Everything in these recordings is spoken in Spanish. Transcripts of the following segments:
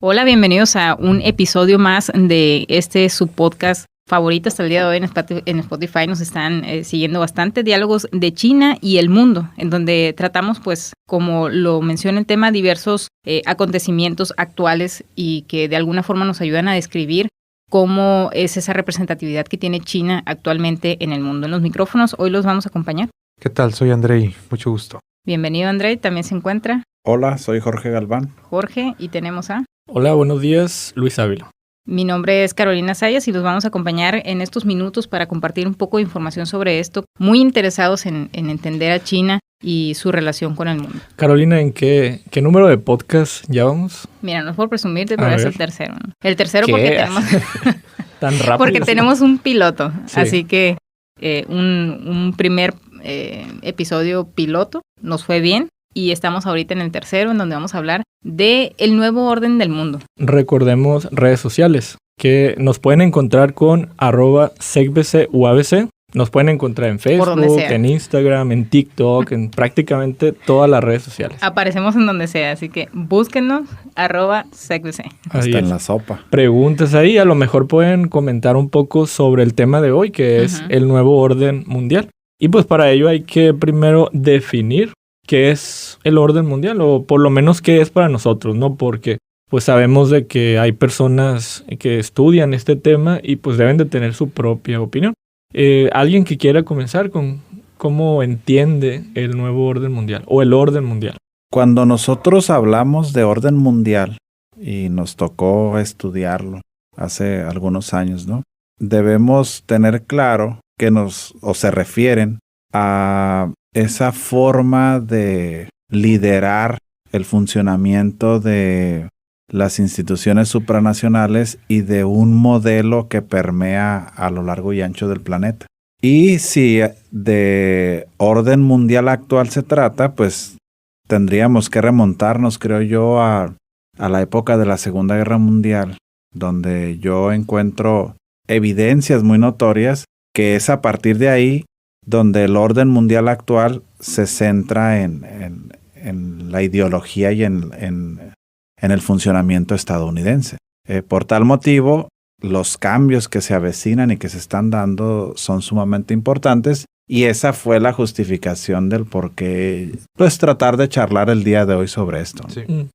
Hola, bienvenidos a un episodio más de su podcast favorito hasta el día de hoy en Spotify. Nos están siguiendo bastante diálogos de China y el mundo, en donde tratamos, pues, como lo menciona el tema, diversos acontecimientos actuales y que de alguna forma nos ayudan a describir cómo es esa representatividad que tiene China actualmente en el mundo. En los micrófonos hoy los vamos a acompañar. ¿Qué tal? Soy Andrei, mucho gusto. Bienvenido, Andrei. También se encuentra Hola, soy Jorge Galván. Jorge, y tenemos a... Hola, buenos días, Luis Ávila. Mi nombre es Carolina Sayas y los vamos a acompañar en estos minutos para compartir un poco de información sobre esto, muy interesados en entender a China y su relación con el mundo. Carolina, ¿en qué número de podcast ya vamos? Mira, no es por presumirte, pero es el tercero, ¿no? El tercero porque tenemos... Tan rápido. Porque tenemos un piloto, sí. Así que un primer episodio piloto nos fue bien. Y estamos ahorita en el tercero, en donde vamos a hablar de el nuevo orden del mundo. Recordemos redes sociales, que nos pueden encontrar con @SecBCUABC. Nos pueden encontrar en Facebook, en Instagram, en TikTok, en prácticamente todas las redes sociales. Aparecemos en donde sea, así que búsquenos, @SecBC. Hasta en la sopa. Preguntas ahí, a lo mejor pueden comentar un poco sobre el tema de hoy, que es el nuevo orden mundial. Y pues para ello hay que primero definir qué es el orden mundial, o por lo menos qué es para nosotros, ¿no? Porque pues sabemos de que hay personas que estudian este tema y pues deben de tener su propia opinión. ¿Alguien que quiera comenzar con cómo entiende el nuevo orden mundial o el orden mundial? Cuando nosotros hablamos de orden mundial, y nos tocó estudiarlo hace algunos años, ¿no? Debemos tener claro que se refieren a esa forma de liderar el funcionamiento de las instituciones supranacionales y de un modelo que permea a lo largo y ancho del planeta. Y si de orden mundial actual se trata, pues tendríamos que remontarnos, creo yo, a la época de la Segunda Guerra Mundial, donde yo encuentro evidencias muy notorias que es a partir de ahí donde el orden mundial actual se centra en la ideología y en el funcionamiento estadounidense. Por tal motivo, los cambios que se avecinan y que se están dando son sumamente importantes, y esa fue la justificación del por qué pues tratar de charlar el día de hoy sobre esto. Sí.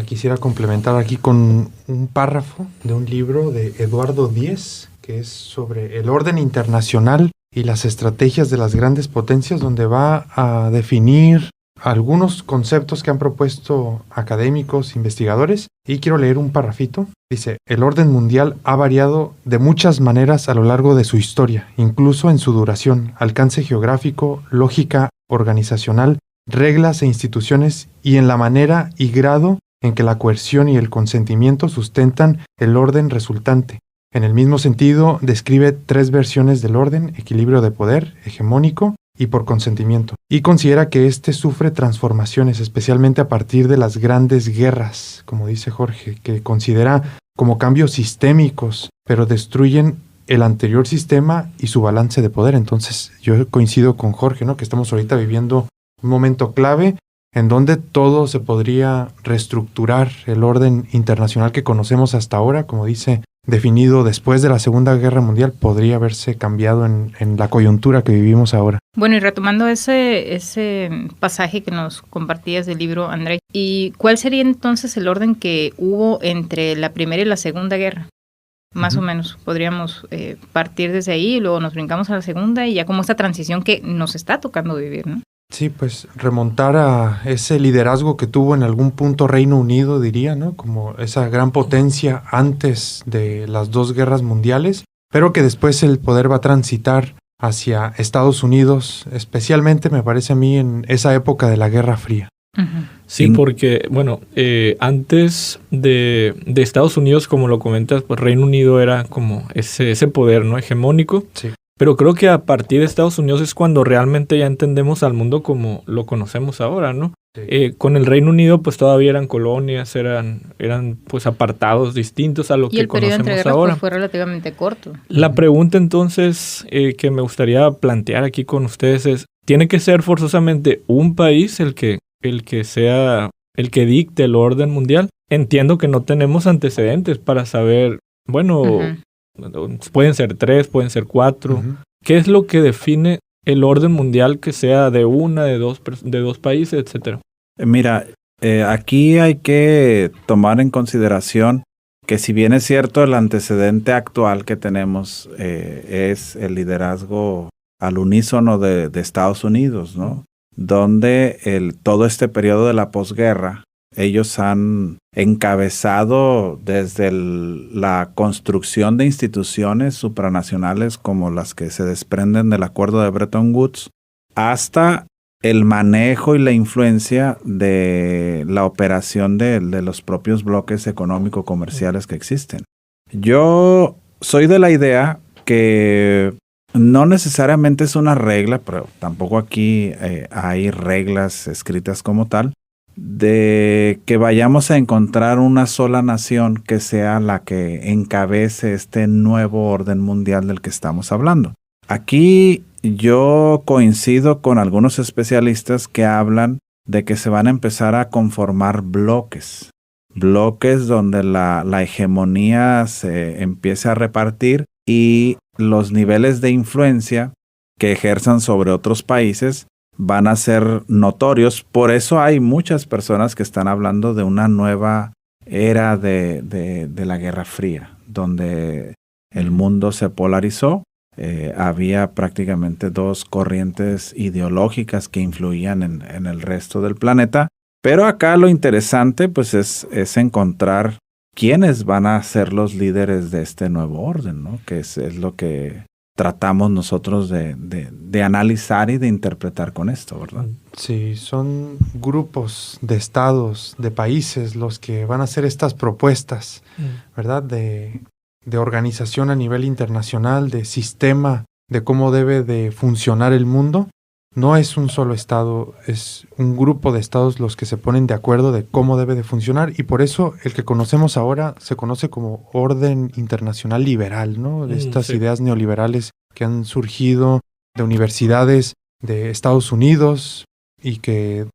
Quisiera complementar aquí con un párrafo de un libro de Eduardo Díez, que es sobre el orden internacional y las estrategias de las grandes potencias, donde va a definir algunos conceptos que han propuesto académicos, investigadores, y quiero leer un parrafito. Dice: el orden mundial ha variado de muchas maneras a lo largo de su historia, incluso en su duración, alcance geográfico, lógica organizacional, reglas e instituciones, y en la manera y grado en que la coerción y el consentimiento sustentan el orden resultante. En el mismo sentido, describe 3 versiones del orden: equilibrio de poder, hegemónico y por consentimiento. Y considera que sufre transformaciones, especialmente a partir de las grandes guerras, como dice Jorge, que considera como cambios sistémicos, pero destruyen el anterior sistema y su balance de poder. Entonces, yo coincido con Jorge, ¿no? Que estamos ahorita viviendo un momento clave en donde todo se podría reestructurar. El orden internacional que conocemos hasta ahora, como dice, definido después de la Segunda Guerra Mundial, podría haberse cambiado en la coyuntura que vivimos ahora. Bueno, y retomando ese pasaje que nos compartías del libro, Andrei, ¿y cuál sería entonces el orden que hubo entre la Primera y la Segunda Guerra? Más o menos, podríamos partir desde ahí y luego nos brincamos a la Segunda y ya como esta transición que nos está tocando vivir, ¿no? Sí, pues remontar a ese liderazgo que tuvo en algún punto Reino Unido, diría, ¿no? Como esa gran potencia antes de las 2 guerras mundiales, pero que después el poder va a transitar hacia Estados Unidos, especialmente me parece a mí en esa época de la Guerra Fría. Sí, porque, bueno, antes de Estados Unidos, como lo comentas, pues Reino Unido era como ese poder, ¿no? Hegemónico. Sí. Pero creo que a partir de Estados Unidos es cuando realmente ya entendemos al mundo como lo conocemos ahora, ¿no? Sí. Con el Reino Unido pues todavía eran colonias, eran pues apartados distintos a lo que conocemos ahora. Y el periodo entre guerras pues, fue relativamente corto. La pregunta entonces que me gustaría plantear aquí con ustedes es, ¿tiene que ser forzosamente un país el que sea el que dicte el orden mundial? entiendo que no tenemos antecedentes para saber, bueno, pueden ser 3, pueden ser 4. ¿Qué es lo que define el orden mundial que sea de una, de dos países, etcétera? Mira, aquí hay que tomar en consideración que si bien es cierto el antecedente actual que tenemos es el liderazgo al unísono de Estados Unidos, ¿no? Donde todo este periodo de la posguerra, ellos han encabezado desde la construcción de instituciones supranacionales como las que se desprenden del acuerdo de Bretton Woods, hasta el manejo y la influencia de la operación de los propios bloques económico-comerciales que existen. Yo soy de la idea que no necesariamente es una regla, pero tampoco aquí hay reglas escritas como tal, de que vayamos a encontrar una sola nación que sea la que encabece este nuevo orden mundial del que estamos hablando. Aquí yo coincido con algunos especialistas que hablan de que se van a empezar a conformar bloques donde la hegemonía se empiece a repartir y los niveles de influencia que ejerzan sobre otros países van a ser notorios. Por eso hay muchas personas que están hablando de una nueva era de la Guerra Fría, donde el mundo se polarizó. Había prácticamente 2 corrientes ideológicas que influían en el resto del planeta. Pero acá lo interesante pues es encontrar quiénes van a ser los líderes de este nuevo orden, ¿no? Que es lo que tratamos nosotros de analizar y de interpretar con esto, ¿verdad? Sí, son grupos de estados, de países los que van a hacer estas propuestas, ¿verdad? De organización a nivel internacional, de sistema, de cómo debe de funcionar el mundo. No es un solo estado, es un grupo de estados los que se ponen de acuerdo de cómo debe de funcionar, y por eso el que conocemos ahora se conoce como orden internacional liberal, ¿no? De estas ideas neoliberales que han surgido de universidades de Estados Unidos y que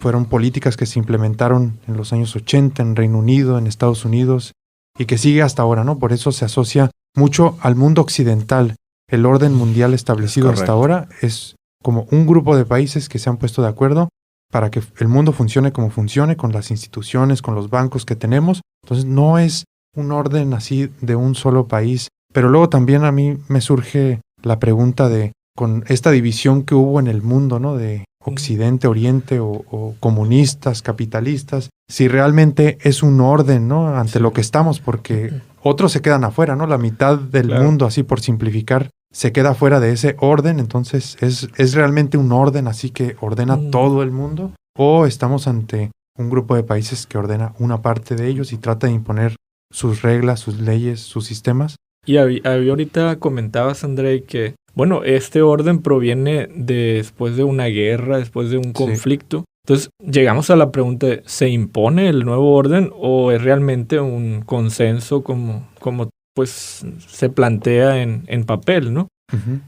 fueron políticas que se implementaron en los años 80 en Reino Unido, en Estados Unidos, y que sigue hasta ahora, ¿no? Por eso se asocia mucho al mundo occidental. El orden mundial establecido hasta ahora es como un grupo de países que se han puesto de acuerdo para que el mundo funcione como funcione, con las instituciones, con los bancos que tenemos. Entonces no es un orden así de un solo país. Pero luego también a mí me surge la pregunta de, con esta división que hubo en el mundo, ¿no? De Occidente, Oriente o comunistas, capitalistas, si realmente es un orden, ¿no? Ante lo que estamos, porque otros se quedan afuera, ¿no? La mitad del mundo, así por simplificar, se queda fuera de ese orden. Entonces, ¿es realmente un orden así que ordena todo el mundo? ¿O estamos ante un grupo de países que ordena una parte de ellos y trata de imponer sus reglas, sus leyes, sus sistemas? Y ahorita comentabas, Andrei, que, bueno, este orden proviene después de una guerra, después de un conflicto. Entonces, llegamos a la pregunta de, ¿se impone el nuevo orden o es realmente un consenso como pues se plantea en papel, ¿no?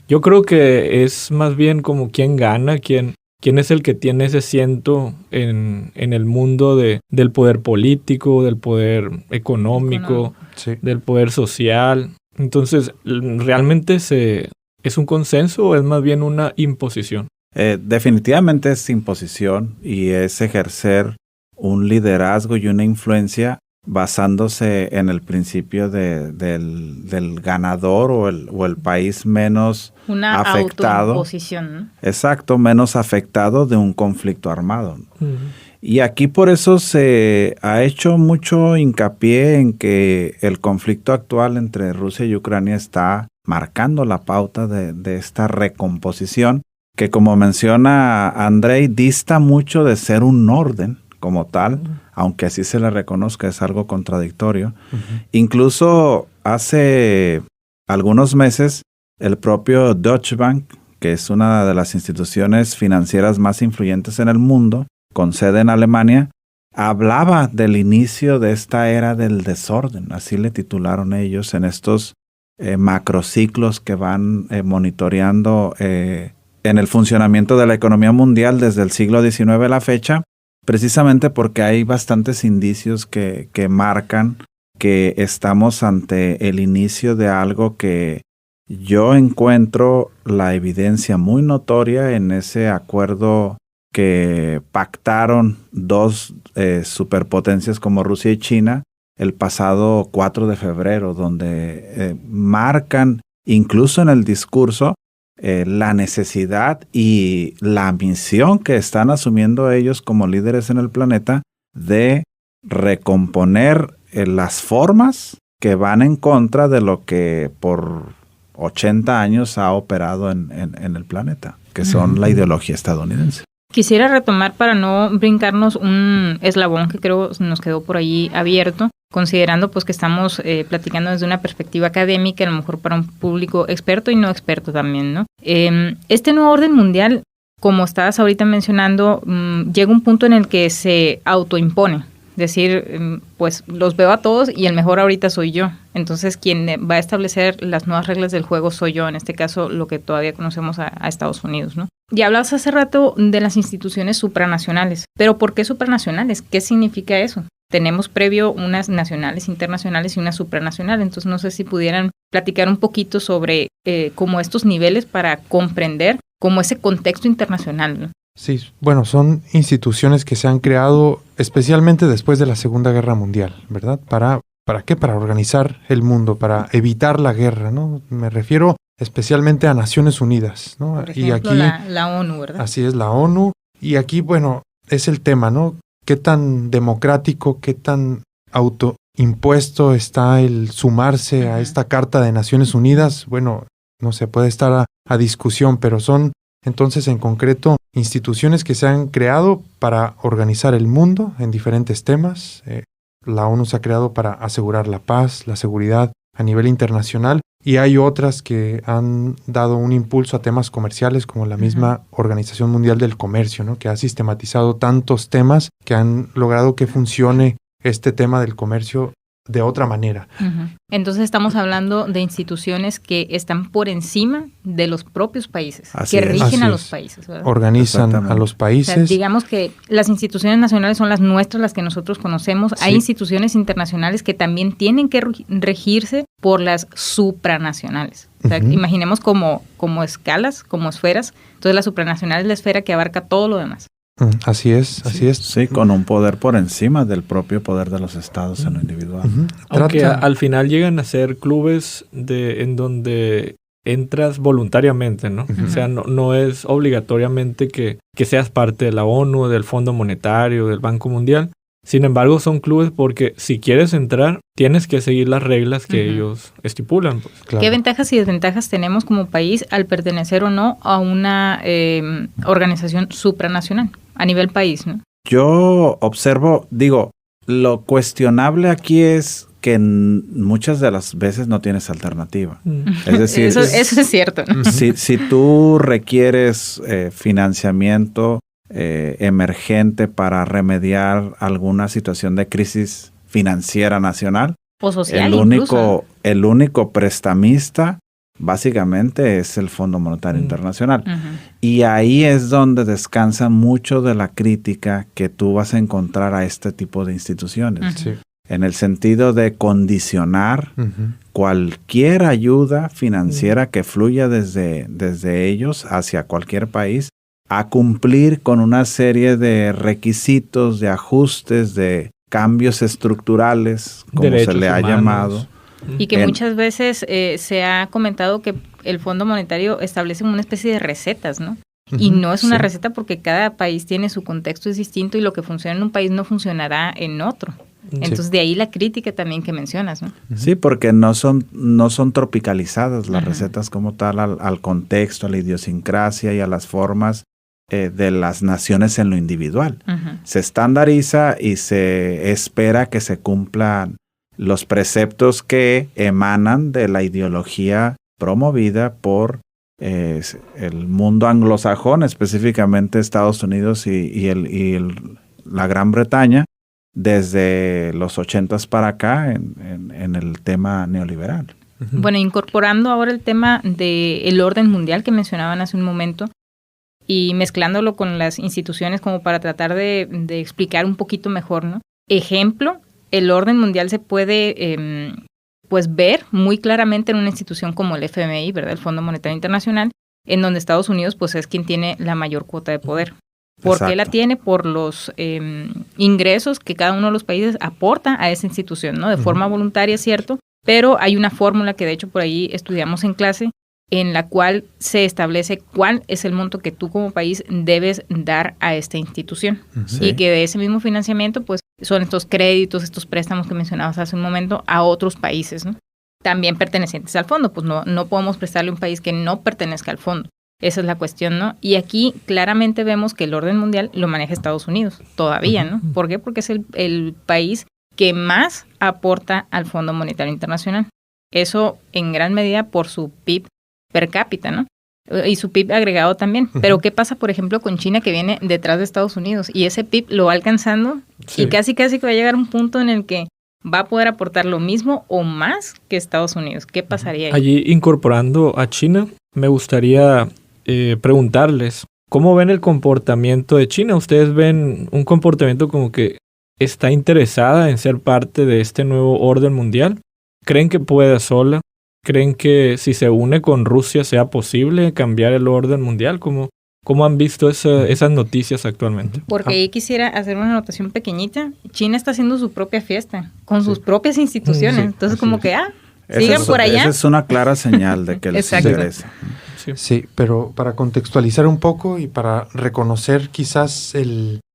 Yo creo que es más bien como quién gana, quién es el que tiene ese asiento en el mundo del poder político, del poder económico, del poder social. Entonces, ¿realmente es un consenso o es más bien una imposición? Definitivamente es imposición y es ejercer un liderazgo y una influencia basándose en el principio del ganador o el país menos una afectado. Autoimposición, ¿no? Exacto, menos afectado de un conflicto armado. Y aquí por eso se ha hecho mucho hincapié en que el conflicto actual entre Rusia y Ucrania está marcando la pauta de esta recomposición, que como menciona Andrei, dista mucho de ser un orden como tal, aunque así se le reconozca, es algo contradictorio. Incluso hace algunos meses, el propio Deutsche Bank, que es una de las instituciones financieras más influyentes en el mundo, con sede en Alemania, hablaba del inicio de esta era del desorden, así le titularon ellos, en estos macrociclos que van monitoreando en el funcionamiento de la economía mundial desde el siglo XIX a la fecha. precisamente porque hay bastantes indicios que marcan que estamos ante el inicio de algo que yo encuentro la evidencia muy notoria en ese acuerdo que pactaron dos superpotencias como Rusia y China el pasado 4 de febrero, donde marcan incluso en el discurso la necesidad y la misión que están asumiendo ellos como líderes en el planeta de recomponer las formas que van en contra de lo que por 80 años ha operado en el planeta, que son la ideología estadounidense. Quisiera retomar para no brincarnos un eslabón que creo nos quedó por allí abierto, considerando pues que estamos platicando desde una perspectiva académica, a lo mejor para un público experto y no experto también, ¿no? Este nuevo orden mundial, como estabas ahorita mencionando, llega un punto en el que se autoimpone. Decir, pues los veo a todos y el mejor ahorita soy yo. Entonces, quien va a establecer las nuevas reglas del juego soy yo, en este caso, lo que todavía conocemos a Estados Unidos, ¿no? Y hablabas hace rato de las instituciones supranacionales. ¿Pero por qué supranacionales? ¿Qué significa eso? Tenemos previo unas nacionales, internacionales y una supranacional. Entonces, no sé si pudieran platicar un poquito sobre como estos niveles para comprender como ese contexto internacional, ¿no? Sí, bueno, son instituciones que se han creado especialmente después de la Segunda Guerra Mundial, ¿verdad? ¿Para qué? Para organizar el mundo, para evitar la guerra, ¿no? Me refiero especialmente a Naciones Unidas, ¿no? Por ejemplo, y aquí, la ONU, ¿verdad? Así es, la ONU. Y aquí, bueno, es el tema, ¿no? ¿Qué tan democrático, qué tan autoimpuesto está el sumarse a esta Carta de Naciones Unidas? Bueno, no se puede estar a discusión, pero son entonces en concreto instituciones que se han creado para organizar el mundo en diferentes temas. La ONU se ha creado para asegurar la paz, la seguridad a nivel internacional, y hay otras que han dado un impulso a temas comerciales, como la misma Organización Mundial del Comercio, ¿no? Que ha sistematizado tantos temas que han logrado que funcione este tema del comercio de otra manera. Entonces estamos hablando de instituciones que están por encima de los propios países, Así que es. rigen a Así los es. países, ¿verdad? Organizan a los O países. sea, digamos que las instituciones nacionales son las nuestras, las que nosotros conocemos. Sí. Hay instituciones internacionales que también tienen que regirse por las supranacionales. O sea, imaginemos como escalas, como esferas. Entonces la supranacional es la esfera que abarca todo lo demás. Así es, así es. Sí, con un poder por encima del propio poder de los estados en lo individual. Aunque al final llegan a ser clubes en donde entras voluntariamente, ¿no? O sea, no es obligatoriamente que seas parte de la ONU, del Fondo Monetario, del Banco Mundial. Sin embargo, son clubes porque si quieres entrar, tienes que seguir las reglas que ellos estipulan. Pues. Claro. ¿Qué ventajas y desventajas tenemos como país al pertenecer o no a una organización supranacional a nivel país, ¿no? Yo observo, lo cuestionable aquí es que muchas de las veces no tienes alternativa. Es decir, eso es cierto, ¿no? Si tú requieres financiamiento emergente para remediar alguna situación de crisis financiera nacional, O social el único prestamista básicamente es el Fondo Monetario Internacional. Y ahí es donde descansa mucho de la crítica que tú vas a encontrar a este tipo de instituciones. Sí. En el sentido de condicionar cualquier ayuda financiera que fluya desde ellos hacia cualquier país a cumplir con una serie de requisitos, de ajustes, de cambios estructurales, como derechos se le ha humanos. llamado. Y que muchas veces se ha comentado que el Fondo Monetario establece una especie de recetas, ¿no? Y no es una receta porque cada país tiene su contexto, es distinto y lo que funciona en un país no funcionará en otro. Entonces de ahí la crítica también que mencionas, ¿no? Sí, porque no son tropicalizadas las recetas como tal al contexto, a la idiosincrasia y a las formas de las naciones en lo individual. Se estandariza y se espera que se cumplan los preceptos que emanan de la ideología promovida por el mundo anglosajón, específicamente Estados Unidos y la Gran Bretaña, desde los 80s para acá en el tema neoliberal. Bueno, incorporando ahora el tema del orden mundial que mencionaban hace un momento, y mezclándolo con las instituciones como para tratar de explicar un poquito mejor, ¿no? Ejemplo, el orden mundial se puede pues ver muy claramente en una institución como el FMI, ¿verdad? El Fondo Monetario Internacional, en donde Estados Unidos pues es quien tiene la mayor cuota de poder. ¿Por qué la tiene? Por los ingresos que cada uno de los países aporta a esa institución, ¿no? De forma voluntaria, es cierto, pero hay una fórmula que de hecho por ahí estudiamos en clase, en la cual se establece cuál es el monto que tú como país debes dar a esta institución. Sí. Y que de ese mismo financiamiento, pues, son estos créditos, estos préstamos que mencionabas hace un momento a otros países, ¿no? También pertenecientes al fondo, pues no podemos prestarle a un país que no pertenezca al fondo. Esa es la cuestión, ¿no? Y aquí claramente vemos que el orden mundial lo maneja Estados Unidos, todavía, ¿no? ¿Por qué? Porque es el país que más aporta al Fondo Monetario Internacional. Eso en gran medida por su PIB per cápita, ¿no? Y su PIB agregado también. Pero ¿qué pasa, por ejemplo, con China, que viene detrás de Estados Unidos? Y ese PIB lo va alcanzando y casi que va a llegar a un punto en el que va a poder aportar lo mismo o más que Estados Unidos. ¿Qué pasaría ahí? Allí, incorporando a China, me gustaría preguntarles, ¿cómo ven el comportamiento de China? ¿Ustedes ven un comportamiento como que está interesada en ser parte de este nuevo orden mundial? ¿Creen que pueda sola? ¿Creen que si se une con Rusia sea posible cambiar el orden mundial? ¿Cómo han visto esas noticias actualmente? Porque ahí quisiera hacer una anotación pequeñita. China está haciendo su propia fiesta con sus propias instituciones. Sí, entonces, como que, sigan por allá. Esa es una clara señal de que les interesa. Sí, pero para contextualizar un poco y para reconocer quizás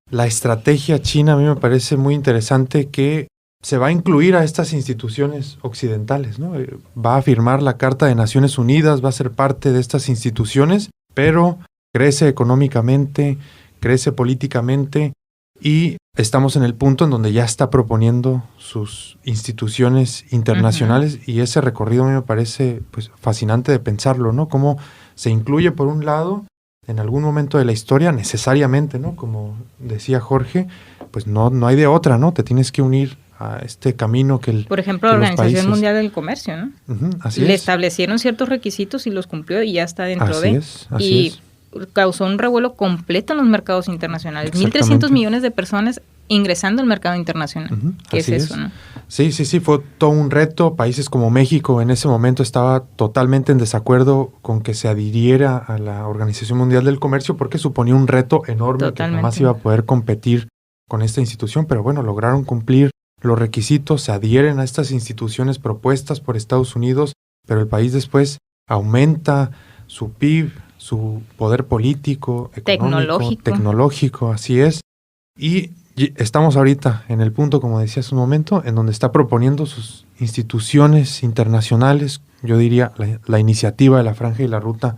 la estrategia china, a mí me parece muy interesante que se va a incluir a estas instituciones occidentales, ¿no? Va a firmar la Carta de Naciones Unidas, va a ser parte de estas instituciones, pero crece económicamente, crece políticamente y estamos en el punto en donde ya está proponiendo sus instituciones internacionales y ese recorrido a mí me parece pues fascinante de pensarlo, ¿no? Cómo se incluye por un lado en algún momento de la historia necesariamente, ¿no? Como decía Jorge, pues no hay de otra, ¿no? Te tienes que unir a este camino que por ejemplo, la Organización Mundial del Comercio, ¿no? Así Le es. establecieron ciertos requisitos y los cumplió y ya está dentro así es. Causó un revuelo completo en los mercados internacionales. 1.300 millones de personas ingresando al mercado internacional. ¿Qué es eso, no? Sí, fue todo un reto. Países como México en ese momento estaba totalmente en desacuerdo con que se adhiriera a la Organización Mundial del Comercio porque suponía un reto enorme. Totalmente. Que jamás iba a poder competir con esta institución, pero bueno, lograron cumplir los requisitos, se adhieren a estas instituciones propuestas por Estados Unidos, pero el país después aumenta su PIB, su poder político, económico, tecnológico, así es. Y estamos ahorita en el punto, como decía hace un momento, en donde está proponiendo sus instituciones internacionales. Yo diría la iniciativa de la Franja y la Ruta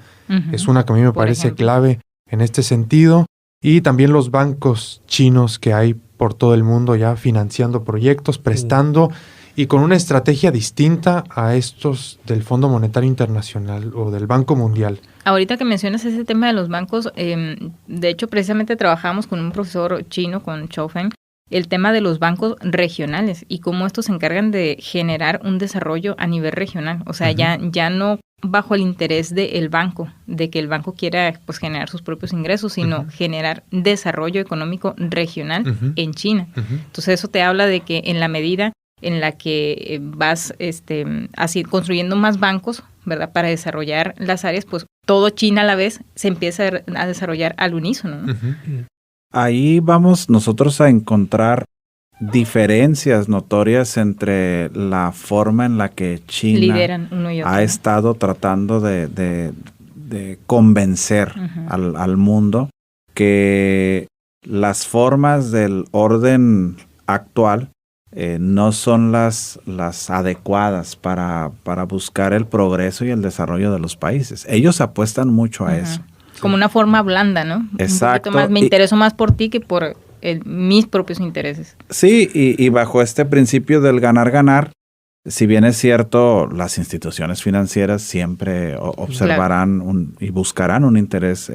es una que a mí me parece clave en este sentido. Y también los bancos chinos que hay por todo el mundo ya financiando proyectos, prestando y con una estrategia distinta a estos del Fondo Monetario Internacional o del Banco Mundial. Ahorita que mencionas ese tema de los bancos, de hecho precisamente trabajamos con un profesor chino, con Chao Feng, el tema de los bancos regionales y cómo estos se encargan de generar un desarrollo a nivel regional. O sea, ya no bajo el interés del banco, de que el banco quiera pues generar sus propios ingresos, sino generar desarrollo económico regional en China. Entonces eso te habla de que en la medida en la que vas así construyendo más bancos, ¿verdad? Para desarrollar las áreas, pues todo China a la vez se empieza a desarrollar al unísono, ¿no? Ahí vamos nosotros a encontrar diferencias notorias entre la forma en la que China lideran uno y otro, ha estado tratando de convencer al mundo que las formas del orden actual no son las adecuadas para buscar el progreso y el desarrollo de los países. Ellos apuestan mucho a eso. Como una forma blanda, ¿no? Exacto. Un poquito más, me intereso más por ti que por mis propios intereses. Sí, y bajo este principio del ganar-ganar, si bien es cierto, las instituciones financieras siempre observarán y buscarán un interés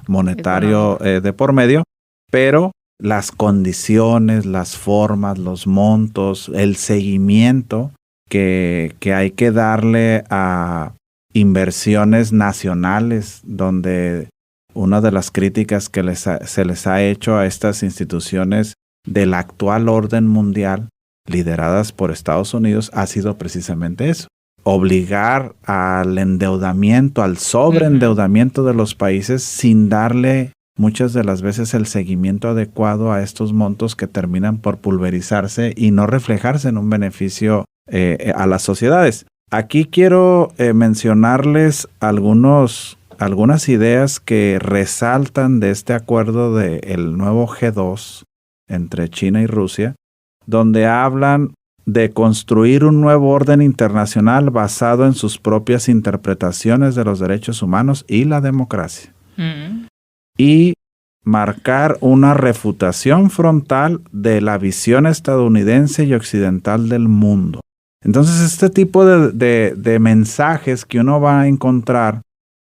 monetario de por medio, pero las condiciones, las formas, los montos, el seguimiento que hay que darle a inversiones nacionales donde una de las críticas que se les ha hecho a estas instituciones del actual orden mundial, lideradas por Estados Unidos, ha sido precisamente eso. Obligar al endeudamiento, al sobreendeudamiento de los países sin darle muchas de las veces el seguimiento adecuado a estos montos que terminan por pulverizarse y no reflejarse en un beneficio a las sociedades. Aquí quiero mencionarles algunas ideas que resaltan de este acuerdo del nuevo G2 entre China y Rusia, donde hablan de construir un nuevo orden internacional basado en sus propias interpretaciones de los derechos humanos y la democracia. Y marcar una refutación frontal de la visión estadounidense y occidental del mundo. Entonces, este tipo de mensajes que uno va a encontrar,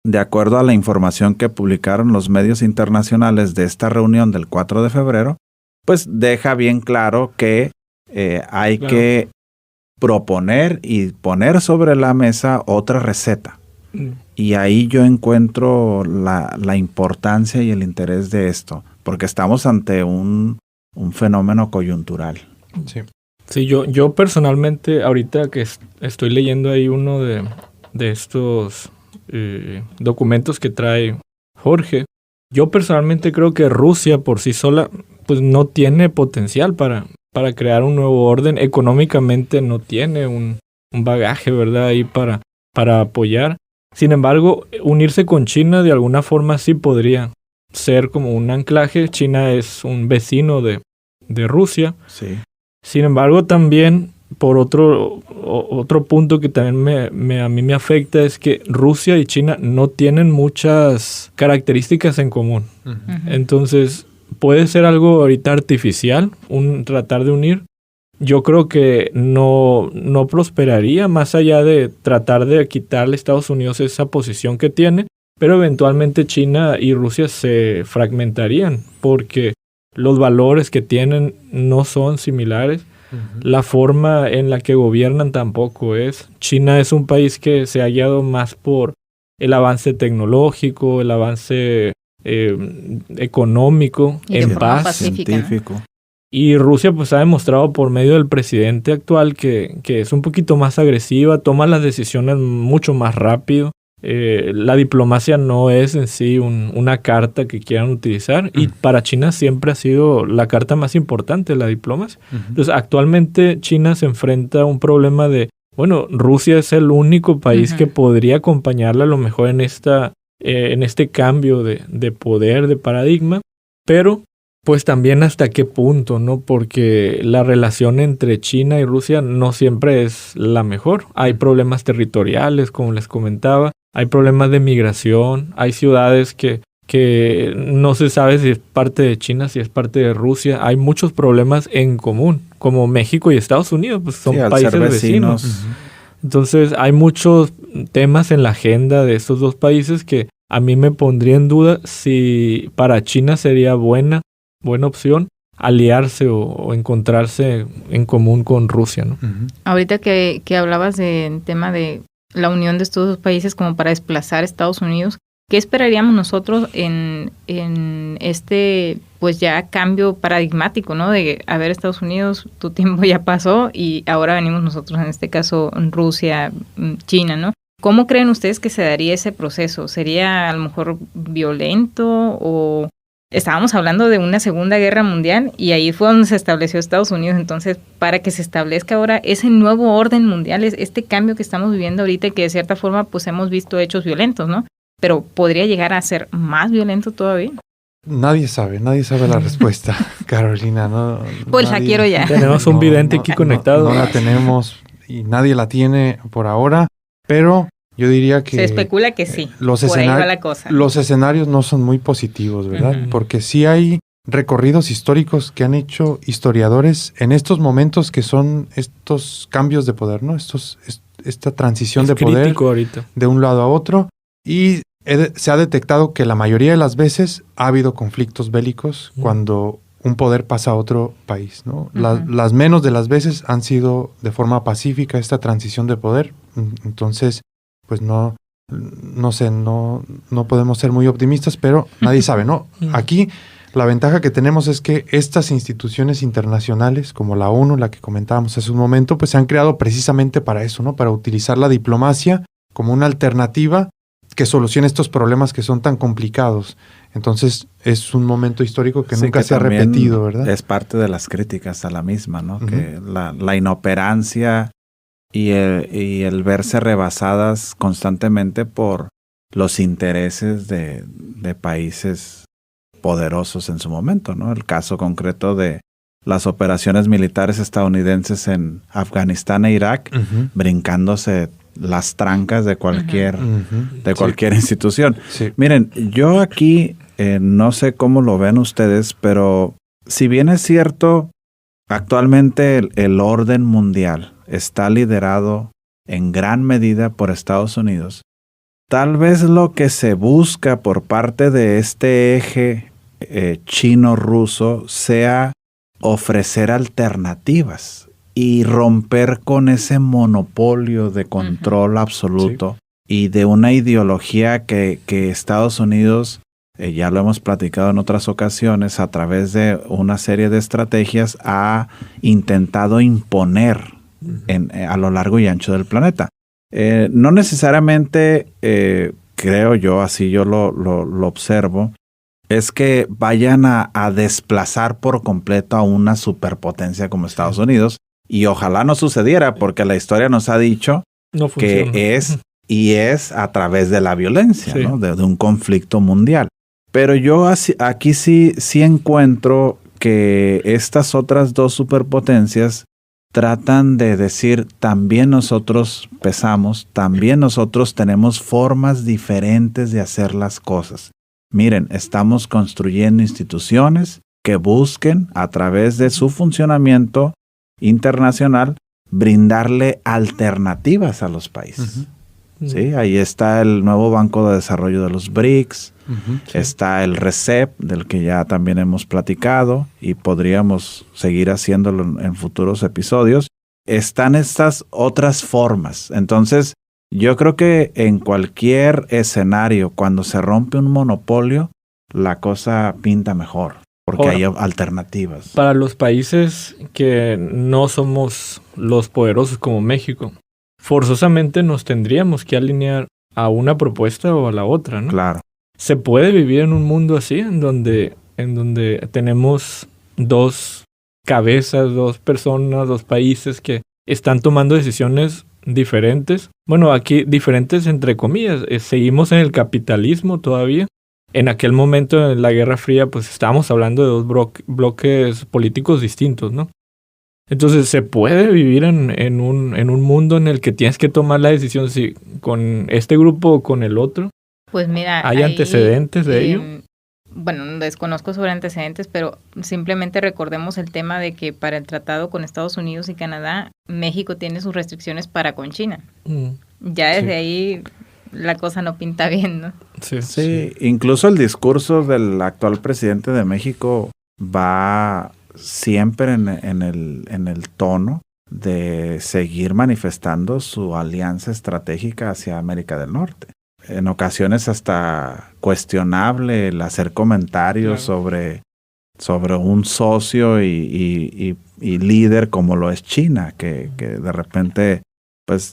de acuerdo a la información que publicaron los medios internacionales de esta reunión del 4 de febrero, pues deja bien claro que hay que proponer y poner sobre la mesa otra receta. Y ahí yo encuentro la importancia y el interés de esto, porque estamos ante un fenómeno coyuntural. Sí. Sí, yo personalmente, ahorita que estoy leyendo ahí uno de estos documentos que trae Jorge, yo personalmente creo que Rusia por sí sola pues no tiene potencial para crear un nuevo orden. Económicamente no tiene un bagaje, ¿verdad?, ahí para apoyar. Sin embargo, unirse con China de alguna forma sí podría ser como un anclaje. China es un vecino de Rusia. Sí. Sin embargo, también por otro punto que también a mí me afecta es que Rusia y China no tienen muchas características en común. Entonces, puede ser algo ahorita artificial, tratar de unir. Yo creo que no prosperaría más allá de tratar de quitarle a Estados Unidos esa posición que tiene, pero eventualmente China y Rusia se fragmentarían porque los valores que tienen no son similares. La forma en la que gobiernan tampoco es. China es un país que se ha guiado más por el avance tecnológico, el avance económico, y en paz, pacífica, científico. ¿no? Y Rusia pues ha demostrado por medio del presidente actual que es un poquito más agresiva, toma las decisiones mucho más rápido. La diplomacia no es en sí una carta que quieran utilizar y para China siempre ha sido la carta más importante, la diplomacia. Entonces actualmente China se enfrenta a un problema de, bueno, Rusia es el único país que podría acompañarla a lo mejor en este cambio de poder, de paradigma, pero pues también hasta qué punto, ¿no? Porque la relación entre China y Rusia no siempre es la mejor. Hay problemas territoriales, como les comentaba, hay problemas de migración, hay ciudades que no se sabe si es parte de China, si es parte de Rusia. Hay muchos problemas en común, como México y Estados Unidos, pues son países vecinos. Entonces hay muchos temas en la agenda de estos dos países que a mí me pondría en duda si para China sería buena opción aliarse o encontrarse en común con Rusia, ¿no? Ahorita que hablabas del tema de la unión de estos dos países como para desplazar a Estados Unidos, ¿qué esperaríamos nosotros en este pues ya cambio paradigmático, ¿no? De, a ver, Estados Unidos, tu tiempo ya pasó y ahora venimos nosotros, en este caso Rusia, China, ¿no? ¿Cómo creen ustedes que se daría ese proceso? ¿Sería a lo mejor violento o...? Estábamos hablando de una Segunda Guerra Mundial y ahí fue donde se estableció Estados Unidos. Entonces, para que se establezca ahora ese nuevo orden mundial, este cambio que estamos viviendo ahorita y que de cierta forma pues hemos visto hechos violentos, ¿no? Pero ¿podría llegar a ser más violento todavía? Nadie sabe la respuesta, Carolina. No, pues la quiero ya. Tenemos un vidente aquí conectado. No la tenemos y nadie la tiene por ahora, pero... Yo diría que... Se especula que sí, por ahí va la cosa. Los escenarios no son muy positivos, ¿verdad? Porque sí hay recorridos históricos que han hecho historiadores en estos momentos que son estos cambios de poder, ¿no? Esta transición de poder ahorita, de un lado a otro. Y se ha detectado que la mayoría de las veces ha habido conflictos bélicos cuando un poder pasa a otro país, ¿no? Las menos de las veces han sido de forma pacífica esta transición de poder. Entonces... pues no no sé, no podemos ser muy optimistas, pero nadie sabe, ¿no? Aquí la ventaja que tenemos es que estas instituciones internacionales, como la ONU, la que comentábamos hace un momento, pues se han creado precisamente para eso, ¿no? Para utilizar la diplomacia como una alternativa que solucione estos problemas que son tan complicados. Entonces, es un momento histórico que nunca se ha repetido, ¿verdad? Es parte de las críticas a la misma, ¿no? Que la inoperancia y el verse rebasadas constantemente por los intereses de países poderosos en su momento, ¿no? El caso concreto de las operaciones militares estadounidenses en Afganistán e Irak, brincándose las trancas de cualquier institución. Sí. Miren, yo aquí no sé cómo lo ven ustedes, pero si bien es cierto, actualmente el orden mundial está liderado en gran medida por Estados Unidos, tal vez lo que se busca por parte de este eje chino-ruso sea ofrecer alternativas y romper con ese monopolio de control absoluto y de una ideología que Estados Unidos, ya lo hemos platicado en otras ocasiones, a través de una serie de estrategias ha intentado imponer a lo largo y ancho del planeta. No necesariamente, creo yo, así yo lo observo, es que vayan a desplazar por completo a una superpotencia como Estados Unidos. Y ojalá no sucediera, porque la historia nos ha dicho que es a través de la violencia, ¿no? De un conflicto mundial. Pero yo aquí sí encuentro que estas otras dos superpotencias tratan de decir, también nosotros pesamos, también nosotros tenemos formas diferentes de hacer las cosas. Miren, estamos construyendo instituciones que busquen, a través de su funcionamiento internacional, brindarle alternativas a los países. ¿Sí? Ahí está el nuevo Banco de Desarrollo de los BRICS, está el RCEP, del que ya también hemos platicado y podríamos seguir haciéndolo en futuros episodios. Están estas otras formas. Entonces, yo creo que en cualquier escenario, cuando se rompe un monopolio, la cosa pinta mejor, porque hay alternativas. Para los países que no somos los poderosos como México, forzosamente nos tendríamos que alinear a una propuesta o a la otra, ¿no? Claro. ¿Se puede vivir en un mundo así, en donde tenemos dos cabezas, dos personas, dos países que están tomando decisiones diferentes? Bueno, aquí diferentes entre comillas. Seguimos en el capitalismo todavía. En aquel momento, en la Guerra Fría, pues estábamos hablando de dos bloques políticos distintos, ¿no? Entonces, ¿se puede vivir en un mundo en el que tienes que tomar la decisión si con este grupo o con el otro? Pues mira, ¿hay antecedentes de ello? Bueno, desconozco sobre antecedentes, pero simplemente recordemos el tema de que para el tratado con Estados Unidos y Canadá, México tiene sus restricciones para con China. Ya desde ahí la cosa no pinta bien, ¿no? Sí, incluso el discurso del actual presidente de México va siempre en el tono de seguir manifestando su alianza estratégica hacia América del Norte. En ocasiones hasta cuestionable el hacer comentarios sobre un socio y líder como lo es China, que de repente, pues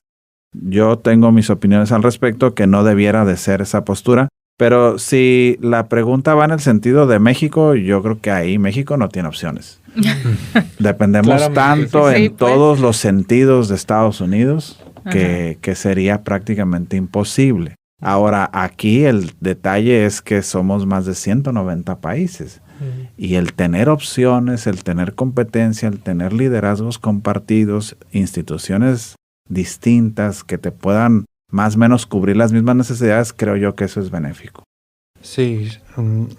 yo tengo mis opiniones al respecto, que no debiera de ser esa postura. Pero si la pregunta va en el sentido de México, yo creo que ahí México no tiene opciones. Dependemos tanto en todos los sentidos de Estados Unidos que sería prácticamente imposible. Ahora, aquí el detalle es que somos más de 190 países. Y el tener opciones, el tener competencia, el tener liderazgos compartidos, instituciones distintas que te puedan más o menos cubrir las mismas necesidades, creo yo que eso es benéfico. Sí,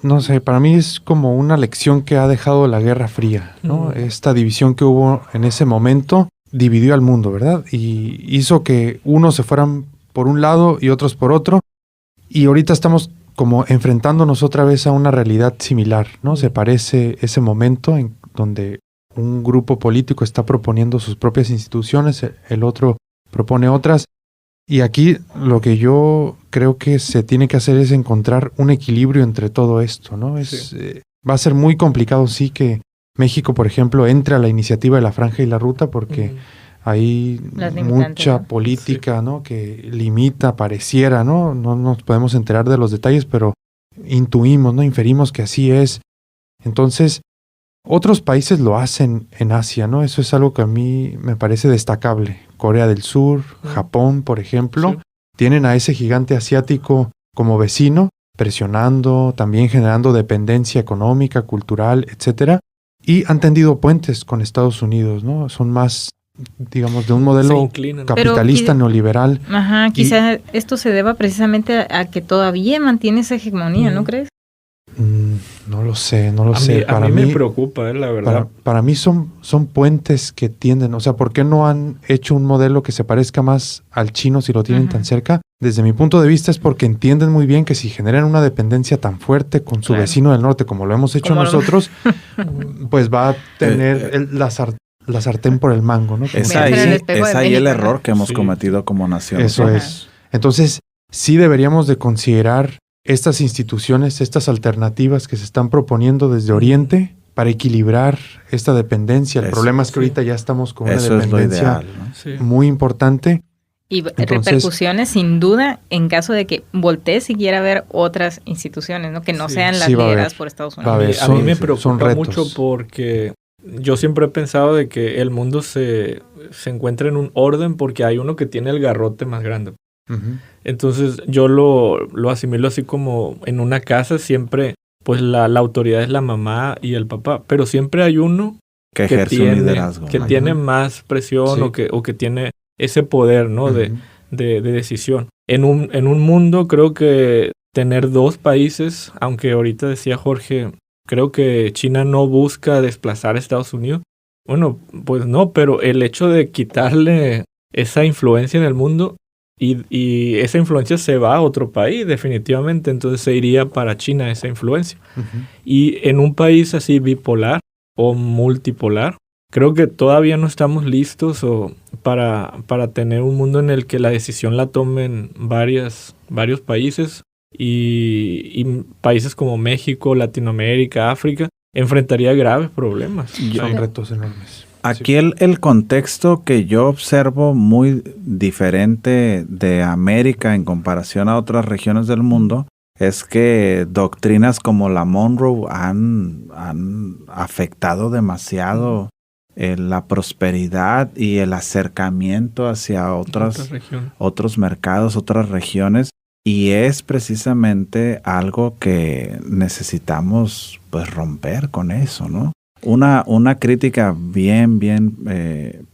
no sé, para mí es como una lección que ha dejado la Guerra Fría, ¿no? Esta división que hubo en ese momento dividió al mundo, ¿verdad? Y hizo que unos se fueran por un lado y otros por otro, y ahorita estamos como enfrentándonos otra vez a una realidad similar, ¿no? Se parece ese momento en donde un grupo político está proponiendo sus propias instituciones, el otro propone otras, Y aquí lo que yo creo que se tiene que hacer es encontrar un equilibrio entre todo esto, ¿no? Va a ser muy complicado, sí, que México, por ejemplo, entre a la iniciativa de la Franja y la Ruta porque hay mucha política, ¿no? Que limita, pareciera, ¿no? No nos podemos enterar de los detalles, pero intuimos, ¿no? Inferimos que así es. Entonces, otros países lo hacen en Asia, ¿no? Eso es algo que a mí me parece destacable. Corea del Sur, Japón, por ejemplo, tienen a ese gigante asiático como vecino, presionando, también generando dependencia económica, cultural, etcétera, y han tendido puentes con Estados Unidos, ¿no? Son más, digamos, de un modelo capitalista neoliberal. Ajá, quizá esto se deba precisamente a que todavía mantiene esa hegemonía, ¿no crees? No lo sé. A mí me preocupa, la verdad. Para mí son puentes que tienden, o sea, ¿por qué no han hecho un modelo que se parezca más al chino si lo tienen tan cerca? Desde mi punto de vista es porque entienden muy bien que si generan una dependencia tan fuerte con su vecino del norte como lo hemos hecho nosotros, pues va a tener la sartén por el mango, ¿no? Es ahí el error que hemos cometido como nación. Eso es. Entonces, sí deberíamos de considerar estas instituciones, estas alternativas que se están proponiendo desde Oriente para equilibrar esta dependencia. El problema es que ahorita ya estamos con una dependencia muy importante. Y repercusiones sin duda en caso de que voltee si quiera ver otras instituciones, ¿no? Que no sean las lideradas por Estados Unidos. A mí me preocupa mucho porque yo siempre he pensado de que el mundo se encuentra en un orden porque hay uno que tiene el garrote más grande. Entonces yo lo asimilo así como en una casa siempre, pues la autoridad es la mamá y el papá, pero siempre hay uno que ejerce un liderazgo, que tiene más presión o que tiene ese poder, ¿no? de decisión. En un mundo creo que tener dos países, aunque ahorita decía Jorge, creo que China no busca desplazar a Estados Unidos. Bueno, pues no, pero el hecho de quitarle esa influencia en el mundo y esa influencia se va a otro país definitivamente, entonces se iría para China esa influencia. Y en un país así bipolar o multipolar, creo que todavía no estamos listos para tener un mundo en el que la decisión la tomen varios países y países como México, Latinoamérica, África, enfrentaría graves problemas. Son retos enormes. Aquí el contexto que yo observo muy diferente de América en comparación a otras regiones del mundo es que doctrinas como la Monroe han afectado demasiado la prosperidad y el acercamiento hacia otros mercados, otras regiones, y es precisamente algo que necesitamos pues romper con eso, ¿no? Una crítica bien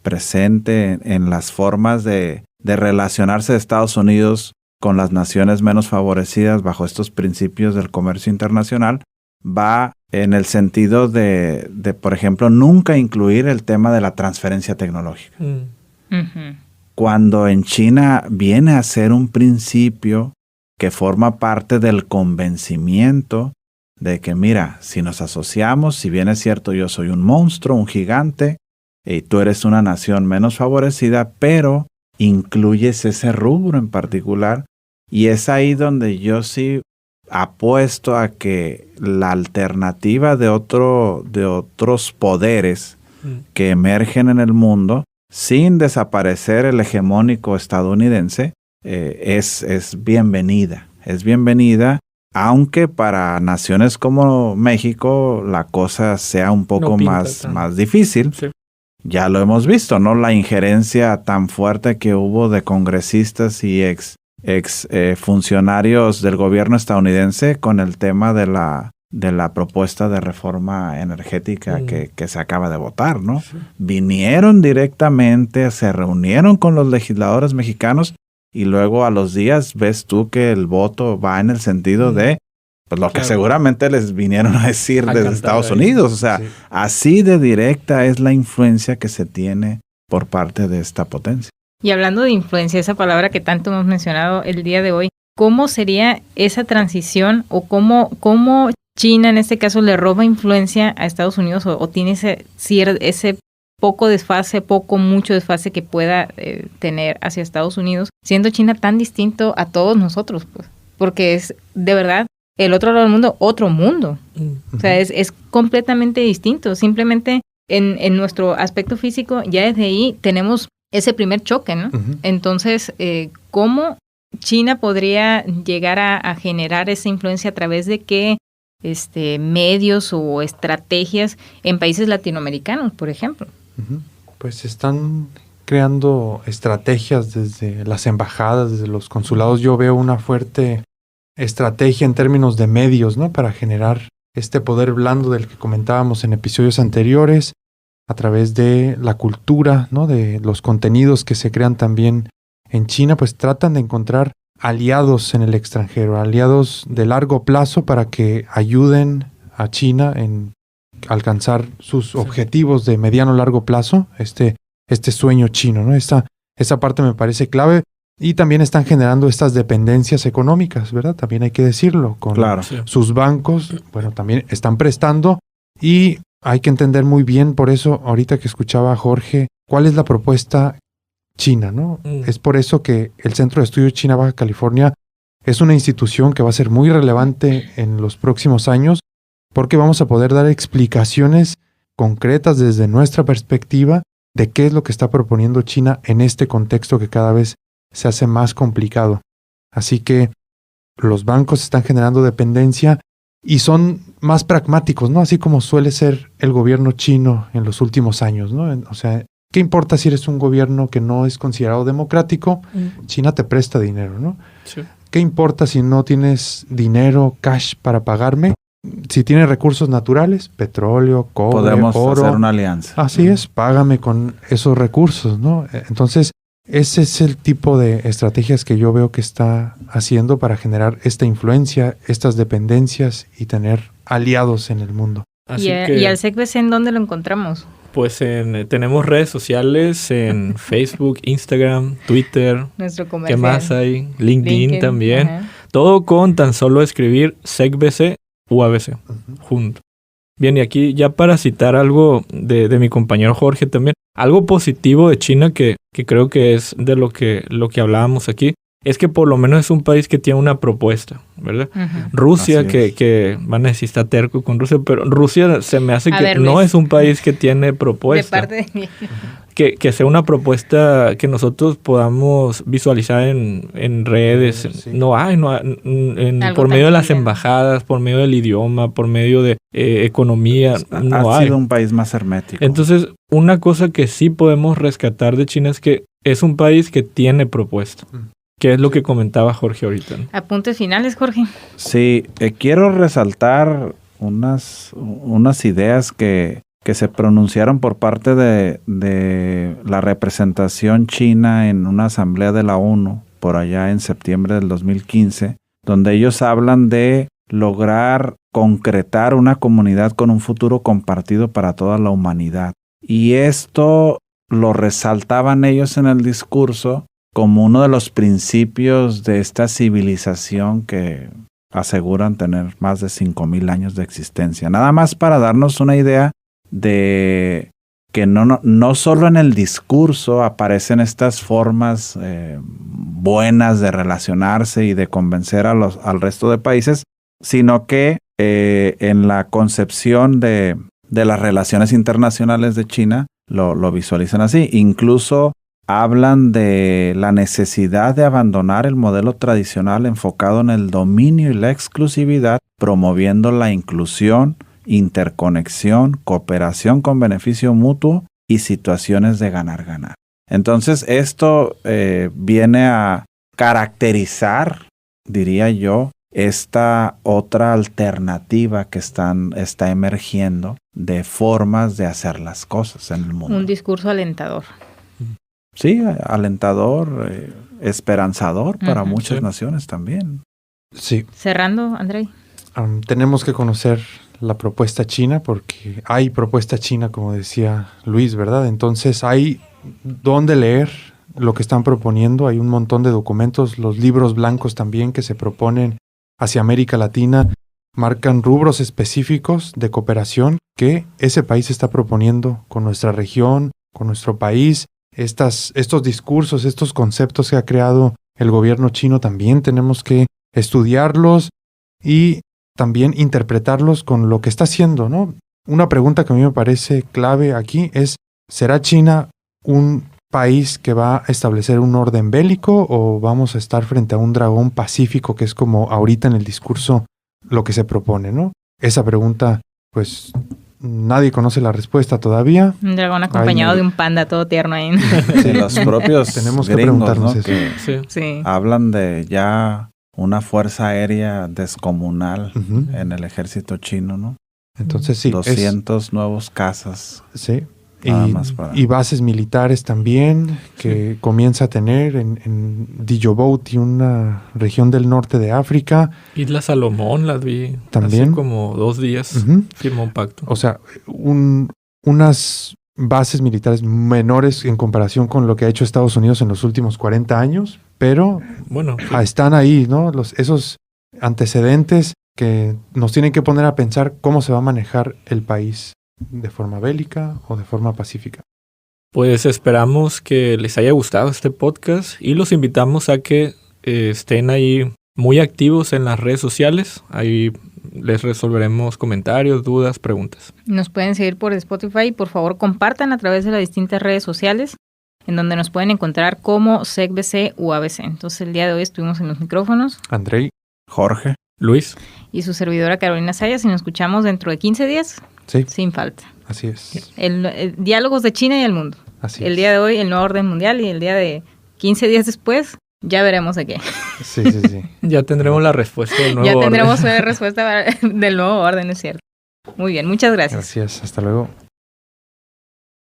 presente en las formas de relacionarse de Estados Unidos con las naciones menos favorecidas bajo estos principios del comercio internacional va en el sentido de, por ejemplo, nunca incluir el tema de la transferencia tecnológica. Cuando en China viene a ser un principio que forma parte del convencimiento de que, mira, si nos asociamos, si bien es cierto yo soy un monstruo, un gigante, y tú eres una nación menos favorecida, pero incluyes ese rubro en particular, y es ahí donde yo sí apuesto a que la alternativa de otros poderes que emergen en el mundo, sin desaparecer el hegemónico estadounidense, es bienvenida. Es bienvenida, aunque para naciones como México la cosa sea un poco más difícil. Sí. Ya lo hemos visto, ¿no? La injerencia tan fuerte que hubo de congresistas y ex funcionarios del gobierno estadounidense con el tema de la propuesta de reforma energética que se acaba de votar, ¿no? Sí. Vinieron directamente, se reunieron con los legisladores mexicanos y luego a los días ves tú que el voto va en el sentido de pues lo que seguramente les vinieron a decir desde Estados Unidos. O sea, así de directa es la influencia que se tiene por parte de esta potencia. Y hablando de influencia, esa palabra que tanto hemos mencionado el día de hoy, ¿cómo sería esa transición o cómo China en este caso le roba influencia a Ese mucho desfase que pueda tener hacia Estados Unidos, siendo China tan distinto a todos nosotros, pues, porque es de verdad el otro lado del mundo, otro mundo. O sea, es completamente distinto. Simplemente en nuestro aspecto físico, ya desde ahí tenemos ese primer choque, ¿no? Entonces, ¿cómo China podría llegar a generar esa influencia a través de qué medios o estrategias en países latinoamericanos, por ejemplo? Pues están creando estrategias desde las embajadas, desde los consulados. Yo veo una fuerte estrategia en términos de medios, ¿no? Para generar este poder blando del que comentábamos en episodios anteriores, a través de la cultura, ¿no? De los contenidos que se crean también en China, pues tratan de encontrar aliados en el extranjero, aliados de largo plazo para que ayuden a China en alcanzar sus objetivos de mediano largo plazo, este sueño chino, ¿no? Esa parte me parece clave. Y también están generando estas dependencias económicas, ¿verdad? También hay que decirlo. Con sus bancos, bueno, también están prestando y hay que entender muy bien, por eso, ahorita que escuchaba a Jorge, cuál es la propuesta china, ¿no? Es por eso que el Centro de Estudios China Baja California es una institución que va a ser muy relevante en los próximos años, porque vamos a poder dar explicaciones concretas desde nuestra perspectiva de qué es lo que está proponiendo China en este contexto que cada vez se hace más complicado. Así que los bancos están generando dependencia y son más pragmáticos, ¿no? Así como suele ser el gobierno chino en los últimos años, ¿no? O sea, ¿qué importa si eres un gobierno que no es considerado democrático? China te presta dinero, ¿no? Sí. ¿Qué importa si no tienes dinero, cash para pagarme? Si tienes recursos naturales, petróleo, cobre, podemos oro, hacer una alianza. Así es, págame con esos recursos, ¿no? Entonces, ese es el tipo de estrategias que yo veo que está haciendo para generar esta influencia, estas dependencias y tener aliados en el mundo. ¿Y al SecBC en dónde lo encontramos? Pues tenemos redes sociales en Facebook, Instagram, Twitter. Nuestro comercial. ¿Qué más hay? LinkedIn también. Ajá. Todo con tan solo escribir SecBC UABC junto. Bien, y aquí ya para citar algo de mi compañero Jorge también, algo positivo de China que creo que es de lo que hablábamos aquí, es que por lo menos es un país que tiene una propuesta, ¿verdad? Rusia, que van a decir está terco con Rusia, pero Rusia se me hace que no es un país que tiene propuesta. De parte de mí. Que sea una propuesta que nosotros podamos visualizar en redes. Sí. No hay por medio de las embajadas, por medio del idioma, por medio de economía. Ha sido un país más hermético. Entonces, una cosa que sí podemos rescatar de China es que es un país que tiene propuesta. Que es lo que comentaba Jorge ahorita, ¿no? Apuntes finales, Jorge. Sí, quiero resaltar unas ideas que se pronunciaron por parte de la representación china en una asamblea de la ONU por allá en septiembre del 2015, donde ellos hablan de lograr concretar una comunidad con un futuro compartido para toda la humanidad. Y esto lo resaltaban ellos en el discurso como uno de los principios de esta civilización que aseguran tener más de 5,000 años de existencia. Nada más para darnos una idea de que no solo en el discurso aparecen estas formas buenas de relacionarse y de convencer al resto de países, sino que en la concepción de las relaciones internacionales de China lo visualizan así. Incluso hablan de la necesidad de abandonar el modelo tradicional enfocado en el dominio y la exclusividad, promoviendo la inclusión, interconexión, cooperación con beneficio mutuo y situaciones de ganar-ganar. Entonces, esto viene a caracterizar, diría yo, esta otra alternativa que está emergiendo de formas de hacer las cosas en el mundo. Un discurso alentador. Sí, alentador, esperanzador para muchas naciones también. Sí. Cerrando, Andrei. Tenemos que conocer la propuesta china porque hay propuesta china, como decía Luis, ¿verdad? Entonces hay dónde leer lo que están proponiendo. Hay un montón de documentos, los libros blancos también que se proponen hacia América Latina marcan rubros específicos de cooperación que ese país está proponiendo con nuestra región, con nuestro país. Estos discursos, estos conceptos que ha creado el gobierno chino también tenemos que estudiarlos y también interpretarlos con lo que está haciendo, ¿no? Una pregunta que a mí me parece clave aquí es, ¿será China un país que va a establecer un orden bélico o vamos a estar frente a un dragón pacífico, que es como ahorita en el discurso lo que se propone, ¿no? Esa pregunta, pues nadie conoce la respuesta todavía. Un dragón acompañado de un panda todo tierno ahí. Sí, los propios tenemos que gringos, preguntarnos ¿no? eso. Que Sí. hablan de ya una fuerza aérea descomunal Ujú. en el ejército chino, ¿no? Entonces sí, 200 nuevos cazas. sí. Nada más para... Y bases militares también que comienza a tener en Djibouti, una región del norte de África. Isla Salomón las vi También. hace como 2 días. Ujú. Firmó un pacto. O sea, unas bases militares menores en comparación con lo que ha hecho Estados Unidos en los últimos 40 años, pero Bueno, sí. están ahí, ¿no? Esos antecedentes que nos tienen que poner a pensar cómo se va a manejar el país, de forma bélica o de forma pacífica. Pues esperamos que les haya gustado este podcast y los invitamos a que estén ahí muy activos en las redes sociales. Ahí les resolveremos comentarios, dudas, preguntas. Nos pueden seguir por Spotify y por favor compartan a través de las distintas redes sociales en donde nos pueden encontrar como SecBC u ABC. Entonces el día de hoy estuvimos en los micrófonos. Andrei. Jorge. Luis. Y su servidora Carolina Sayas y nos escuchamos dentro de 15 días. Sí, Sin falta. así es. El diálogos de China y el mundo. Así El es. día de hoy el nuevo orden mundial y el día de 15 días después ya veremos de qué. Sí. Ya tendremos la respuesta del nuevo Ya orden. tendremos una respuesta del nuevo orden, es cierto. Muy bien, muchas gracias. Gracias, hasta luego.